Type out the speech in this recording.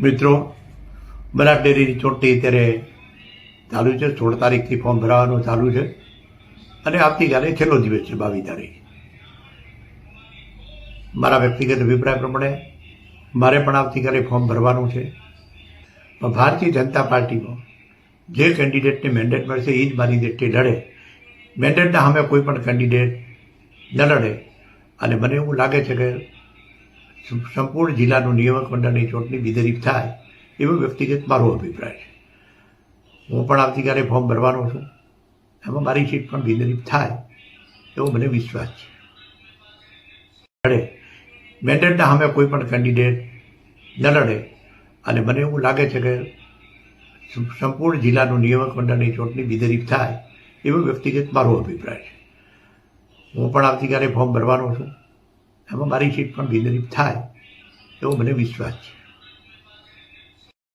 મિત્રો, બનાસ ડેરીની ચૂંટણી અત્યારે ચાલુ છે. 16 તારીખથી ફોર્મ ભરાવાનું ચાલુ છે અને આવતીકાલે છેલ્લો દિવસ છે, 22 તારીખ. મારા વ્યક્તિગત અભિપ્રાય પ્રમાણે મારે પણ આવતીકાલે ફોર્મ ભરવાનું છે. પણ ભારતીય જનતા પાર્ટીમાં જે કેન્ડિડેટને મેન્ડેટ મળશે એ જ મારી દ્રષ્ટિએ લડે. મેન્ડેટના સામે કોઈ પણ કેન્ડિડેટ ન લડે. અને મને એવું લાગે છે કે સંપૂર્ણ જિલ્લાનું નિયામક મંડળની ચૂંટણી બિનહરીફ થાય એવો વ્યક્તિગત મારો અભિપ્રાય છે. હું પણ આવતીકાલે ફોર્મ ભરવાનો છું. એમાં મારી સીટ પણ બિનહરીફ થાય એવો મને વિશ્વાસ છે. મેન્ડેટના સામે કોઈ પણ કેન્ડિડેટ ન લડે. અને મને એવું લાગે છે કે સંપૂર્ણ જિલ્લાનું નિયામક મંડળની ચૂંટણી બિનહરીફ થાય એવો વ્યક્તિગત મારો અભિપ્રાય છે. હું પણ આવતીકાલે ફોર્મ ભરવાનો છું. એમાં મારી સીટ પણ બિનહરીફ થાય એવો મને વિશ્વાસ છે.